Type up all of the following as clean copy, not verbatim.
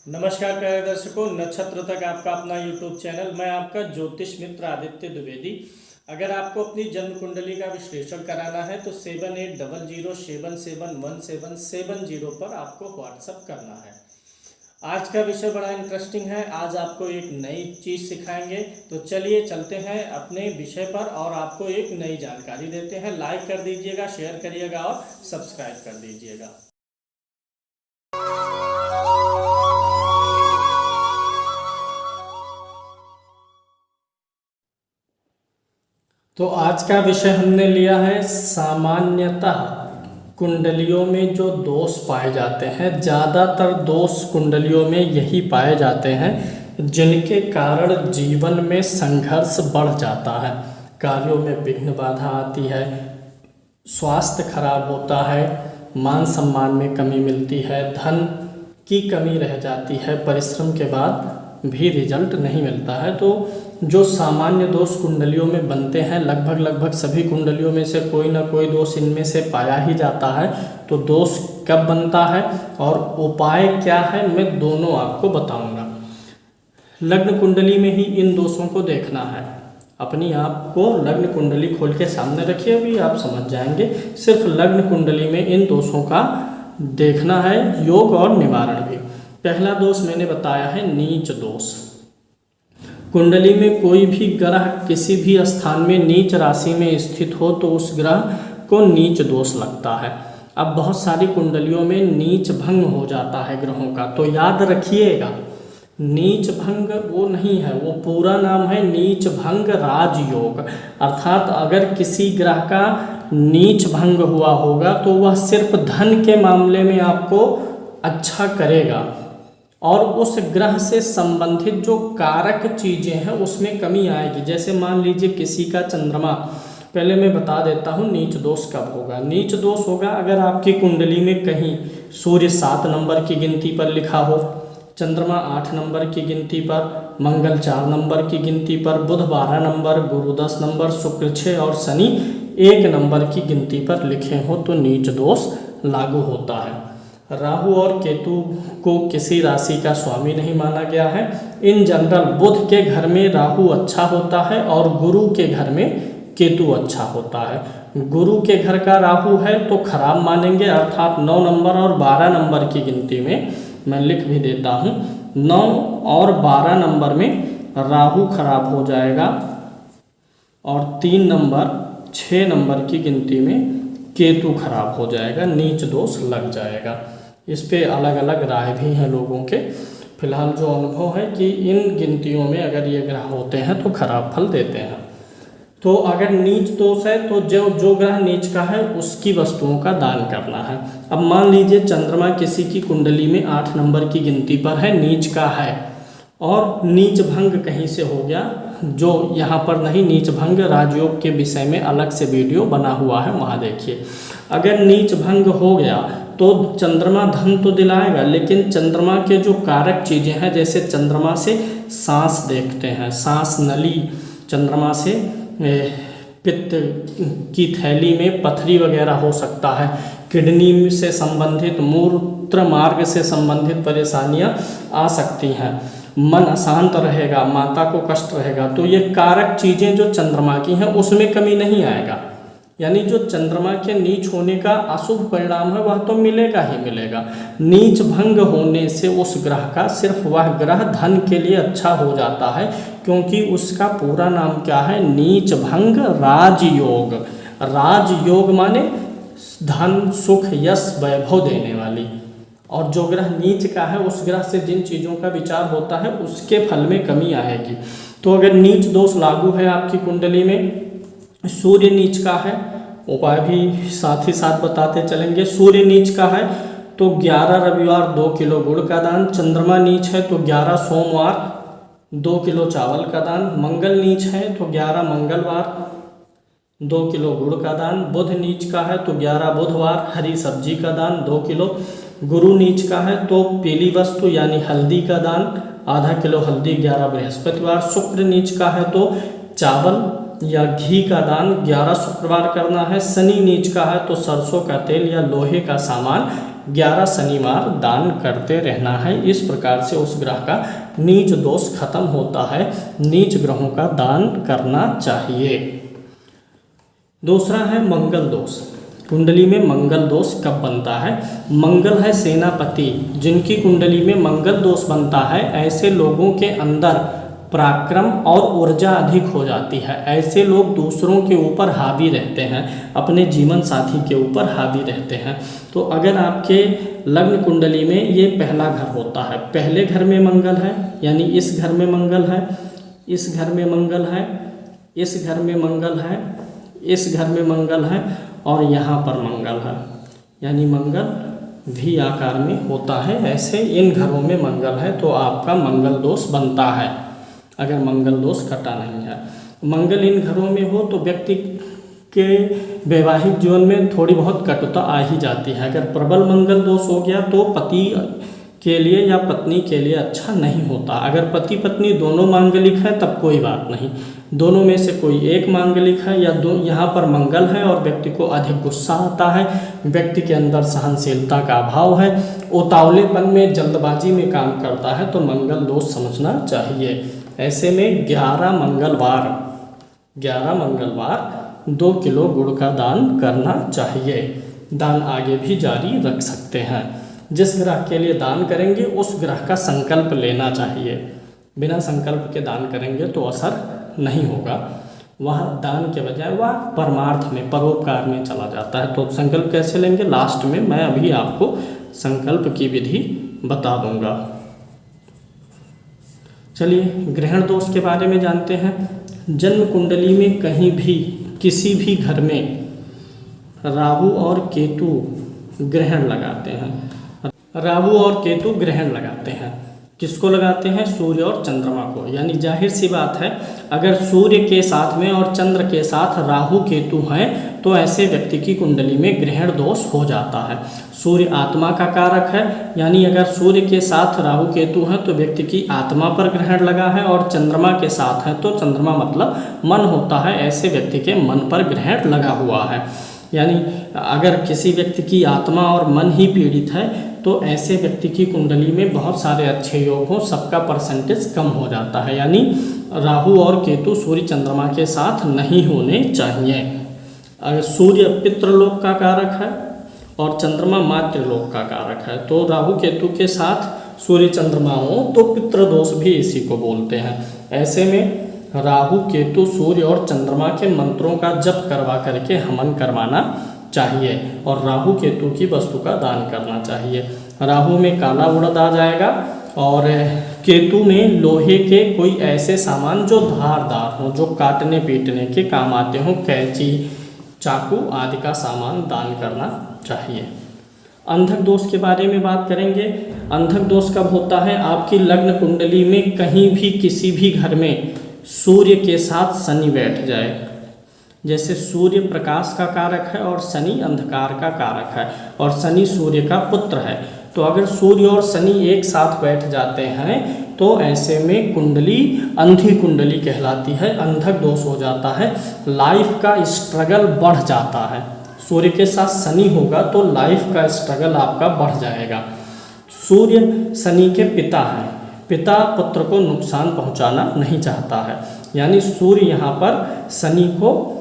नमस्कार प्यारे दर्शकों, नक्षत्र तक आपका अपना यूट्यूब चैनल। मैं आपका ज्योतिष मित्र आदित्य द्विवेदी। अगर आपको अपनी जन्म कुंडली का विश्लेषण कराना है तो 7800771770 पर आपको व्हाट्सअप करना है। आज का विषय बड़ा इंटरेस्टिंग है। आज आपको एक नई चीज़ सिखाएंगे, तो चलिए चलते हैं अपने विषय पर और आपको एक नई जानकारी देते हैं। लाइक कर दीजिएगा, शेयर करिएगा और सब्सक्राइब कर दीजिएगा। तो आज का विषय हमने लिया है सामान्यतः कुंडलियों में जो दोष पाए जाते हैं, ज़्यादातर दोष कुंडलियों में यही पाए जाते हैं जिनके कारण जीवन में संघर्ष बढ़ जाता है, कार्यों में विघ्न बाधा आती है, स्वास्थ्य खराब होता है, मान सम्मान में कमी मिलती है, धन की कमी रह जाती है, परिश्रम के बाद भी रिजल्ट नहीं मिलता है। तो जो सामान्य दोष कुंडलियों में बनते हैं, लगभग सभी कुंडलियों में से कोई ना कोई दोष इनमें से पाया ही जाता है। तो दोष कब बनता है और उपाय क्या है, मैं दोनों आपको बताऊंगा। लग्न कुंडली में ही इन दोषों को देखना है। अपनी आप को लग्न कुंडली खोल के सामने रखिए, अभी आप समझ जाएंगे। सिर्फ लग्न कुंडली में इन दोषों का देखना है, योग और निवारण भी। पहला दोष मैंने बताया है नीच दोष। कुंडली में कोई भी ग्रह किसी भी स्थान में नीच राशि में स्थित हो तो उस ग्रह को नीच दोष लगता है। अब बहुत सारी कुंडलियों में नीच भंग हो जाता है ग्रहों का, तो याद रखिएगा नीच भंग वो नहीं है, वो पूरा नाम है नीच भंग राजयोग। अर्थात अगर किसी ग्रह का नीच भंग हुआ होगा तो वह सिर्फ धन के मामले में आपको अच्छा करेगा और उस ग्रह से संबंधित जो कारक चीज़ें हैं उसमें कमी आएगी। जैसे मान लीजिए किसी का चंद्रमा, पहले मैं बता देता हूँ नीच दोष कब होगा। नीच दोष होगा अगर आपकी कुंडली में कहीं सूर्य 7 नंबर की गिनती पर लिखा हो, चंद्रमा 8 नंबर की गिनती पर, मंगल 4 नंबर की गिनती पर, बुध 12 नंबर, गुरु 10 नंबर, शुक्र 6 और शनि 1 नंबर की गिनती पर लिखे हो तो नीच दोष लागू होता है। राहु और केतु को किसी राशि का स्वामी नहीं माना गया है। इन जनरल बुध के घर में राहु अच्छा होता है और गुरु के घर में केतु अच्छा होता है। गुरु के घर का राहु है तो खराब मानेंगे, अर्थात 9 नंबर और 12 नंबर की गिनती में, मैं लिख भी देता हूँ, 9 और 12 नंबर में राहु खराब हो जाएगा और 3 नंबर 6 नंबर की गिनती में केतु खराब हो जाएगा, नीच दोष लग जाएगा। इस पे अलग अलग राय भी हैं लोगों के। फिलहाल जो अनुभव है कि इन गिनतियों में अगर ये ग्रह होते हैं तो खराब फल देते हैं। तो अगर नीच दोष है तो जो ग्रह नीच का है उसकी वस्तुओं का दान करना है। अब मान लीजिए चंद्रमा किसी की कुंडली में 8 नंबर की गिनती पर है, नीच का है और नीच भंग कहीं से हो गया, जो यहाँ पर नहीं, नीच भंग राजयोग के विषय में अलग से वीडियो बना हुआ है, वहाँ देखिए। अगर नीच भंग हो गया तो चंद्रमा धन तो दिलाएगा, लेकिन चंद्रमा के जो कारक चीज़ें हैं, जैसे चंद्रमा से सांस देखते हैं, सांस नली, चंद्रमा से पित्त की थैली में पथरी वगैरह हो सकता है, किडनी से संबंधित, मूत्र मार्ग से संबंधित परेशानियां आ सकती हैं, मन अशांत रहेगा, माता को कष्ट रहेगा। तो ये कारक चीज़ें जो चंद्रमा की हैं उसमें कमी नहीं आएगा। यानी जो चंद्रमा के नीच होने का अशुभ परिणाम है वह तो मिलेगा ही मिलेगा। नीच भंग होने से उस ग्रह का, सिर्फ वह ग्रह धन के लिए अच्छा हो जाता है, क्योंकि उसका पूरा नाम क्या है, नीच भंग राजयोग। राजयोग माने धन, सुख, यश, वैभव देने वाली। और जो ग्रह नीच का है उस ग्रह से जिन चीज़ों का विचार होता है उसके फल में कमी आएगी। तो अगर नीच दोष लागू है आपकी कुंडली में, सूर्य नीच का है, उपाय भी साथ ही साथ बताते चलेंगे। सूर्य नीच का है तो 11 रविवार 2 किलो गुड़ का दान, चंद्रमा नीच है तो 11 सोमवार 2 किलो चावल का दान, मंगल नीच है तो 11 मंगलवार 2 किलो गुड़ का दान, बुध नीच का है तो 11 बुधवार हरी सब्जी का दान 2 किलो, गुरु नीच का है तो पीली वस्तु यानी हल्दी का दान आधा किलो हल्दी 11 बृहस्पतिवार, शुक्र नीच का है तो चावल या घी का दान 11 शुक्रवार करना है, शनि नीच का है तो सरसों का तेल या लोहे का सामान 11 शनिवार दान करते रहना है। इस प्रकार से उस ग्रह का नीच दोष खत्म होता है। नीच ग्रहों का दान करना चाहिए। दूसरा है मंगल दोष। कुंडली में मंगल दोष कब बनता है? मंगल है सेनापति, जिनकी कुंडली में मंगल दोष बनता है, ऐसे लोगों के अंदर पराक्रम और ऊर्जा अधिक हो जाती है। ऐसे लोग दूसरों के ऊपर हावी रहते हैं, अपने जीवन साथी के ऊपर हावी रहते हैं। तो अगर आपके लग्न कुंडली में ये पहला घर होता है, पहले घर में मंगल है, यानी इस घर में मंगल है, इस घर में मंगल है, इस घर में मंगल है, इस घर में मंगल है और यहाँ पर मंगल है, यानी मंगल भी आकार में होता है, ऐसे इन घरों में मंगल है तो आपका मंगल दोष बनता है। अगर मंगल दोष कटा नहीं है, मंगल इन घरों में हो तो व्यक्ति के वैवाहिक जीवन में थोड़ी बहुत कटुता आ ही जाती है। अगर प्रबल मंगल दोष हो गया तो पति के लिए या पत्नी के लिए अच्छा नहीं होता। अगर पति पत्नी दोनों मांगलिक हैं तब कोई बात नहीं, दोनों में से कोई एक मांगलिक है या दो, यहाँ पर मंगल है और व्यक्ति को अधिक गुस्सा आता है, व्यक्ति के अंदर सहनशीलता का अभाव है, उतावलेपन में जल्दबाजी में काम करता है, तो मंगल दोष समझना चाहिए। ऐसे में 11 मंगलवार 2 किलो गुड़ का दान करना चाहिए। दान आगे भी जारी रख सकते हैं। जिस ग्रह के लिए दान करेंगे उस ग्रह का संकल्प लेना चाहिए। बिना संकल्प के दान करेंगे तो असर नहीं होगा, वह दान के बजाय वह परमार्थ में, परोपकार में चला जाता है। तो संकल्प कैसे लेंगे, लास्ट में मैं अभी आपको संकल्प की विधि बता दूंगा। चलिए ग्रहण दोष के बारे में जानते हैं। जन्म कुंडली में कहीं भी किसी भी घर में राहु और केतु ग्रहण लगाते हैं। राहु और केतु ग्रहण लगाते हैं, किसको लगाते हैं? सूर्य और चंद्रमा को। यानी जाहिर सी बात है, अगर सूर्य के साथ में और चंद्र के साथ राहु केतु हैं तो ऐसे व्यक्ति की कुंडली में ग्रहण दोष हो जाता है। सूर्य आत्मा का कारक है, यानी अगर सूर्य के साथ राहु केतु हैं तो व्यक्ति की आत्मा पर ग्रहण लगा है, और चंद्रमा के साथ है तो चंद्रमा मतलब मन होता है, ऐसे व्यक्ति के मन पर ग्रहण लगा हुआ है। यानी अगर किसी व्यक्ति की आत्मा और मन ही पीड़ित है तो ऐसे व्यक्ति की कुंडली में बहुत सारे अच्छे योग हों, सबका परसेंटेज कम हो जाता है। यानी राहु और केतु सूर्य चंद्रमा के साथ नहीं होने चाहिए। अगर सूर्य पितृलोक का कारक है और चंद्रमा मातृलोक का कारक है, तो राहु केतु के साथ सूर्य चंद्रमा हो तो पितृदोष भी इसी को बोलते हैं। ऐसे में राहु केतु सूर्य और चंद्रमा के मंत्रों का जप करवा करके हवन करवाना चाहिए और राहु केतु की वस्तु का दान करना चाहिए। राहु में काला उड़द आ जाएगा और केतु में लोहे के कोई ऐसे सामान जो धारदार हो, जो काटने पीटने के काम आते हों, कैंची, चाकू आदि का सामान दान करना चाहिए। अंधक दोष के बारे में बात करेंगे। अंधक दोष कब होता है? आपकी लग्न कुंडली में कहीं भी किसी भी घर में सूर्य के साथ शनि बैठ जाए। जैसे सूर्य प्रकाश का कारक है और शनि अंधकार का कारक है और शनि सूर्य का पुत्र है, तो अगर सूर्य और शनि एक साथ बैठ जाते हैं तो ऐसे में कुंडली अंधी कुंडली कहलाती है, अंधक दोष हो जाता है, लाइफ का स्ट्रगल बढ़ जाता है। सूर्य के साथ शनि होगा तो लाइफ का स्ट्रगल आपका बढ़ जाएगा। सूर्य शनि के पिता हैं, पिता पुत्र को नुकसान पहुंचाना नहीं चाहता है, यानी सूर्य यहाँ पर शनि को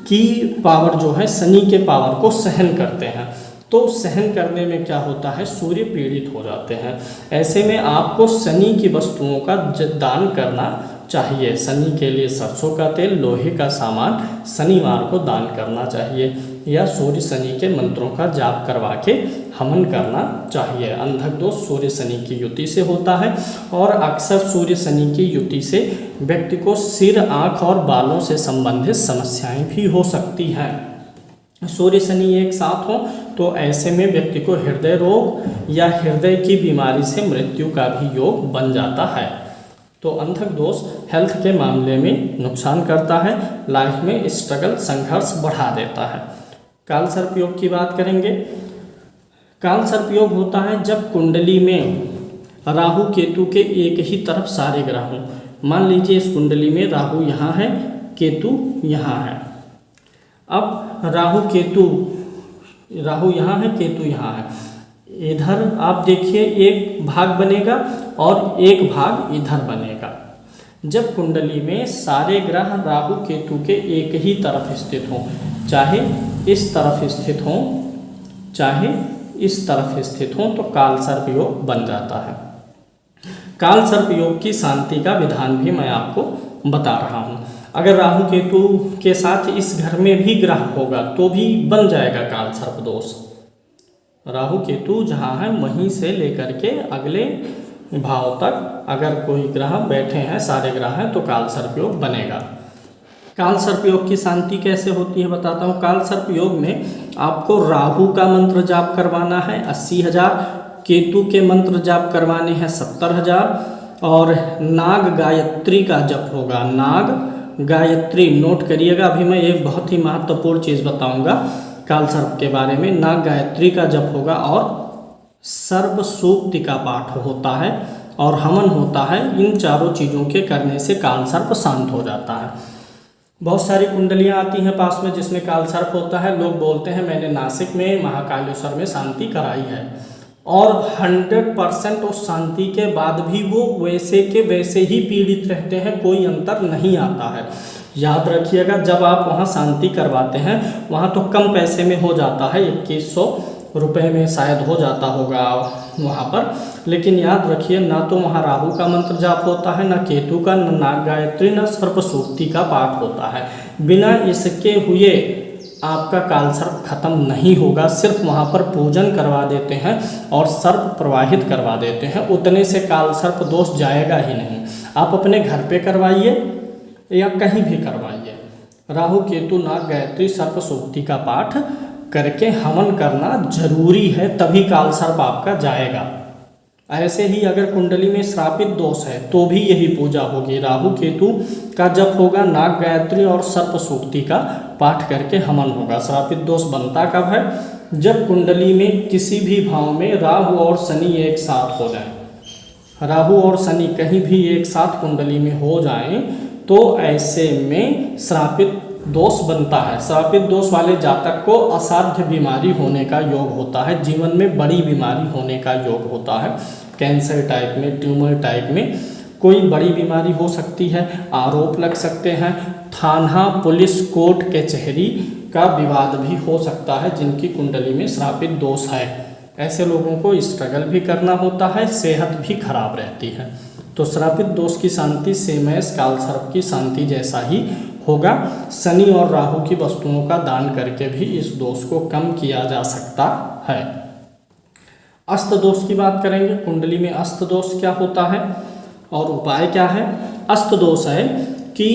की पावर जो है, शनि के पावर को सहन करते हैं। तो सहन करने में क्या होता है, सूर्य पीड़ित हो जाते हैं। ऐसे में आपको शनि की वस्तुओं का दान करना चाहिए। शनि के लिए सरसों का तेल, लोहे का सामान शनिवार को दान करना चाहिए या सूर्य शनि के मंत्रों का जाप करवा के हवन करना चाहिए। अंधक दोष सूर्य शनि की युति से होता है और अक्सर सूर्य शनि की युति से व्यक्ति को सिर, आँख और बालों से संबंधित समस्याएं भी हो सकती हैं। सूर्य शनि एक साथ हो तो ऐसे में व्यक्ति को हृदय रोग या हृदय की बीमारी से मृत्यु का भी योग बन जाता है। तो अंधक दोष हेल्थ के मामले में नुकसान करता है, लाइफ में स्ट्रगल, संघर्ष बढ़ा देता है। काल सर्प योग की बात करेंगे। काल सर्प योग होता है जब कुंडली में राहु केतु के एक ही तरफ सारे ग्रह हों। मान लीजिए इस कुंडली में राहु यहाँ है, केतु यहाँ है। अब राहु यहाँ है, केतु यहाँ है, इधर आप देखिए एक भाग बनेगा और एक भाग इधर बनेगा। जब कुंडली में सारे ग्रह राहु केतु के एक ही तरफ स्थित हों, चाहे इस तरफ स्थित हों चाहे इस तरफ स्थित हों, तो काल सर्प योग बन जाता है। काल सर्प योग की शांति का विधान भी मैं आपको बता रहा हूँ। अगर राहु केतु के साथ इस घर में भी ग्रह होगा तो भी बन जाएगा काल सर्प दोष। राहु केतु जहाँ है वहीं से लेकर के अगले भाव तक अगर कोई ग्रह बैठे हैं, सारे ग्रह हैं, तो काल सर्प योग बनेगा। काल सर्प योग की शांति कैसे होती है बताता हूँ। काल सर्प योग में आपको राहु का मंत्र जाप करवाना है 80,000, केतु के मंत्र जाप करवाने हैं 70,000 और नाग गायत्री का जप होगा। नाग गायत्री नोट करिएगा, अभी मैं एक बहुत ही महत्वपूर्ण चीज़ बताऊंगा काल सर्प के बारे में। नाग गायत्री का जप होगा और सर्व सूक्ति का पाठ होता है और हवन होता है। इन चारों चीज़ों के करने से काल सर्प शांत हो जाता है। बहुत सारी कुंडलियाँ आती हैं पास में जिसमें काल सर्प होता है। लोग बोलते हैं मैंने नासिक में महाकालेश्वर में शांति कराई है और 100% उस शांति के बाद भी वो वैसे के वैसे ही पीड़ित रहते हैं, कोई अंतर नहीं आता है। याद रखिएगा, जब आप वहाँ शांति करवाते हैं वहाँ तो कम पैसे में हो जाता है, 2100 रुपये में शायद हो जाता होगा वहाँ पर, लेकिन याद रखिए ना तो वहाँ राहु का मंत्र जाप होता है, ना केतु का, ना नाग गायत्री, ना सर्प सूक्ति का पाठ होता है। बिना इसके हुए आपका काल सर्प खत्म नहीं होगा। सिर्फ वहाँ पर पूजन करवा देते हैं और सर्प प्रवाहित करवा देते हैं, उतने से काल सर्प दोष जाएगा ही नहीं। आप अपने घर पे करवाइए या कहीं भी करवाइए, राहु केतु नाग गायत्री सर्प सूक्ति का पाठ करके हवन करना जरूरी है, तभी काल सर्प आपका जाएगा। ऐसे ही अगर कुंडली में श्रापित दोष है तो भी यही पूजा होगी। राहु केतु का जप होगा, नाग गायत्री और सर्प सूक्ति का पाठ करके हवन होगा। श्रापित दोष बनता कब है? जब कुंडली में किसी भी भाव में राहु और शनि एक साथ हो जाएं। राहु और शनि कहीं भी एक साथ कुंडली में हो जाएं तो ऐसे में श्रापित दोष बनता है। श्रापित दोष वाले जातक को असाध्य बीमारी होने का योग होता है, जीवन में बड़ी बीमारी होने का योग होता है। कैंसर टाइप में, ट्यूमर टाइप में कोई बड़ी बीमारी हो सकती है, आरोप लग सकते हैं, थाना पुलिस कोर्ट कचहरी का विवाद भी हो सकता है जिनकी कुंडली में श्रापित दोष है। ऐसे लोगों को स्ट्रगल भी करना होता है, सेहत भी खराब रहती है। तो श्रापित दोष की शांति सेमैस काल सर्प की शांति जैसा ही होगा। शनि और राहु की वस्तुओं का दान करके भी इस दोष को कम किया जा सकता है। अस्त दोष की बात करेंगे। कुंडली में अस्त दोष क्या होता है और उपाय क्या है? अस्त दोष है कि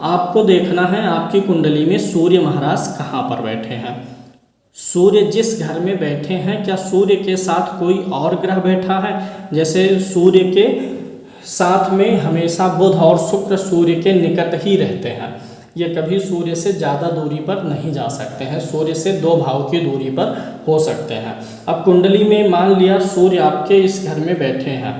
आपको देखना है आपकी कुंडली में सूर्य महाराज कहाँ पर बैठे हैं। सूर्य जिस घर में बैठे हैं, क्या सूर्य के साथ कोई और ग्रह बैठा है? जैसे सूर्य के साथ में हमेशा बुध और शुक्र सूर्य के निकट ही रहते हैं, ये कभी सूर्य से ज़्यादा दूरी पर नहीं जा सकते हैं, सूर्य से 2 भाव की दूरी पर हो सकते हैं। अब कुंडली में मान लिया सूर्य आपके इस घर में बैठे हैं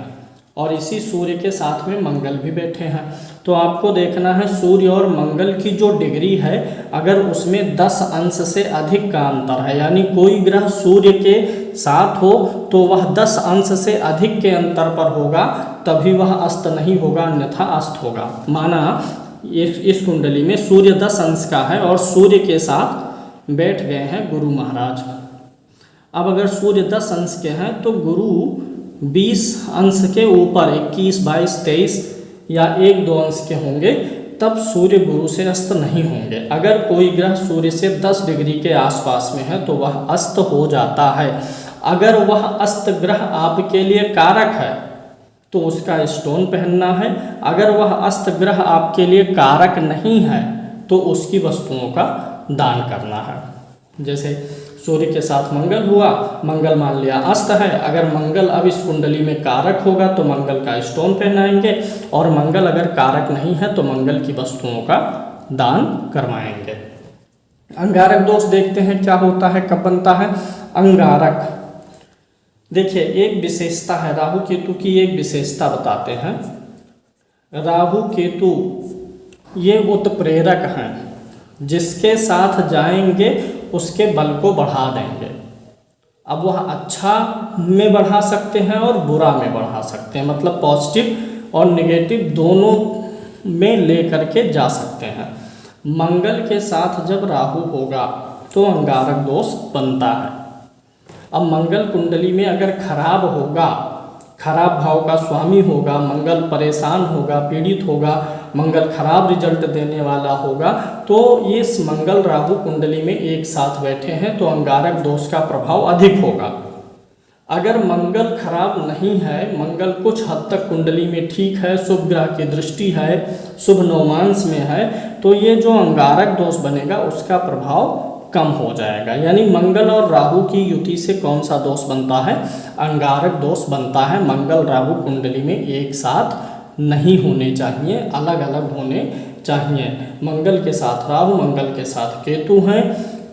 और इसी सूर्य के साथ में मंगल भी बैठे हैं, तो आपको देखना है सूर्य और मंगल की जो डिग्री है अगर उसमें 10 अंश से अधिक का अंतर है, यानी कोई ग्रह सूर्य के साथ हो तो वह 10 अंश से अधिक के अंतर पर होगा, तभी वह अस्त नहीं होगा, अन्यथा अस्त होगा। माना इस कुंडली में सूर्य 10 अंश का है और सूर्य के साथ बैठ गए हैं गुरु महाराज। अब अगर सूर्य 10 अंश के हैं तो गुरु 20 अंश के ऊपर 21, 22, 23 या 1-2 अंश के होंगे, तब सूर्य गुरु से अस्त नहीं होंगे। अगर कोई ग्रह सूर्य से 10 डिग्री के आसपास में है तो वह अस्त हो जाता है। अगर वह अस्त ग्रह आपके लिए कारक है तो उसका स्टोन पहनना है, अगर वह अस्त ग्रह आपके लिए कारक नहीं है तो उसकी वस्तुओं का दान करना है। जैसे सूर्य के साथ मंगल हुआ, मंगल मान लिया अस्त है, अगर मंगल अब इस कुंडली में कारक होगा तो मंगल का स्टोन पहनाएंगे, और मंगल अगर कारक नहीं है तो मंगल की वस्तुओं का दान करवाएंगे। अंगारक दोष देखते हैं क्या होता है, कब बनता है। अंगारक देखिए एक विशेषता है, राहु केतु की एक विशेषता बताते हैं। राहु केतु ये उत्प्रेरक हैं, जिसके साथ जाएंगे उसके बल को बढ़ा देंगे। अब वह अच्छा में बढ़ा सकते हैं और बुरा में बढ़ा सकते हैं, मतलब पॉजिटिव और नेगेटिव दोनों में ले करके जा सकते हैं। मंगल के साथ जब राहु होगा तो अंगारक दोष बनता है। अब मंगल कुंडली में अगर खराब होगा, खराब भाव का स्वामी होगा, मंगल परेशान होगा, पीड़ित होगा, मंगल खराब रिजल्ट देने वाला होगा, तो इस मंगल राहु कुंडली में एक साथ बैठे हैं तो अंगारक दोष का प्रभाव अधिक होगा। अगर मंगल खराब नहीं है, मंगल कुछ हद तक कुंडली में ठीक है, शुभ ग्रह की दृष्टि है, शुभ नवमांश में है, तो ये जो अंगारक दोष बनेगा उसका प्रभाव कम हो जाएगा। यानी मंगल और राहु की युति से कौन सा दोष बनता है? अंगारक दोष बनता है। मंगल राहु कुंडली में एक साथ नहीं होने चाहिए, अलग अलग होने चाहिए। मंगल के साथ राहु, मंगल के साथ केतु हैं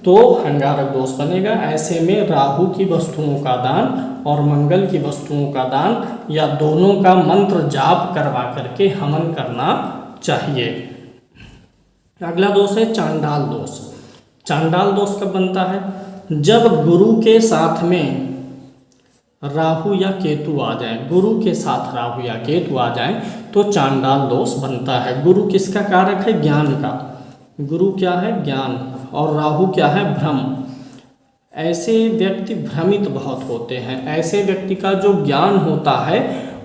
तो अंगारक दोष बनेगा। ऐसे में राहु की वस्तुओं का दान और मंगल की वस्तुओं का दान या दोनों का मंत्र जाप करवा करके हवन करना चाहिए। अगला दोष है चांडाल दोष। चांडाल दोष कब बनता है? जब गुरु के साथ में राहु या केतु आ जाए, गुरु के साथ राहु या केतु आ जाए तो चांडाल दोष बनता है। गुरु किसका कारक है? ज्ञान का। गुरु क्या है? ज्ञान। और राहु क्या है? भ्रम। ऐसे व्यक्ति भ्रमित बहुत होते हैं। ऐसे व्यक्ति का जो ज्ञान होता है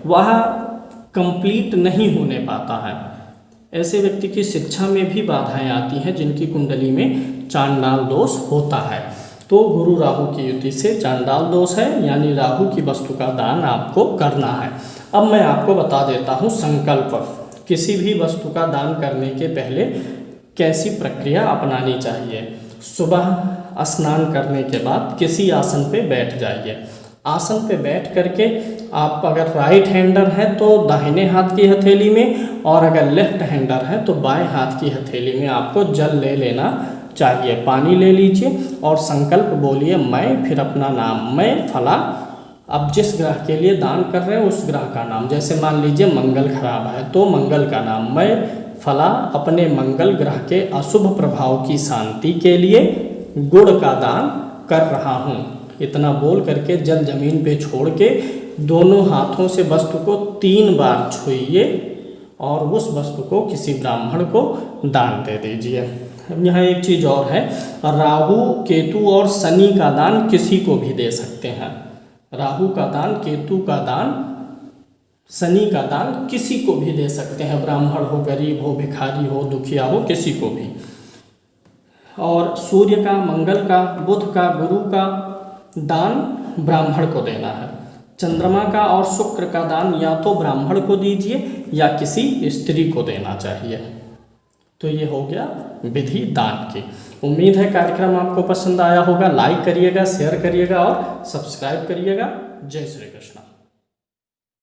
वह कंप्लीट नहीं होने पाता है। ऐसे व्यक्ति की शिक्षा में भी बाधाएं आती हैं जिनकी कुंडली में चांडाल दोष होता है। तो गुरु राहु की युति से चांडाल दोष है, यानी राहु की वस्तु का दान आपको करना है। अब मैं आपको बता देता हूँ संकल्प। किसी भी वस्तु का दान करने के पहले कैसी प्रक्रिया अपनानी चाहिए। सुबह स्नान करने के बाद किसी आसन पे बैठ जाइए। आसन पे बैठ करके आप अगर राइट हैंडर हैं तो दाहिने हाथ की हथेली में, और अगर लेफ्ट हैंडर है तो बाएं हाथ की हथेली में आपको जल ले लेना चाहिए। पानी ले लीजिए और संकल्प बोलिए मैं, फिर अपना नाम, मैं फला। अब जिस ग्रह के लिए दान कर रहे हैं उस ग्रह का नाम, जैसे मान लीजिए मंगल खराब है तो मंगल का नाम, मैं फला अपने मंगल ग्रह के अशुभ प्रभाव की शांति के लिए गुड़ का दान कर रहा हूँ। इतना बोल करके जल जमीन पे छोड़ के दोनों हाथों से वस्तु को 3 बार छुइए और उस वस्तु को किसी ब्राह्मण को दान दे दीजिए। यहाँ एक चीज़ और है, राहु केतु और शनि का दान किसी को भी दे सकते हैं। राहु का दान, केतु का दान, शनि का दान किसी को भी दे सकते हैं। ब्राह्मण हो, गरीब हो, भिखारी हो, दुखिया हो, किसी को भी। और सूर्य का, मंगल का, बुध का, गुरु का दान ब्राह्मण को देना है। चंद्रमा का और शुक्र का दान या तो ब्राह्मण को दीजिए या किसी स्त्री को देना चाहिए। तो ये हो गया विधि दान की। उम्मीद है कार्यक्रम आपको पसंद आया होगा। लाइक करिएगा, शेयर करिएगा और सब्सक्राइब करिएगा। जय श्री कृष्ण।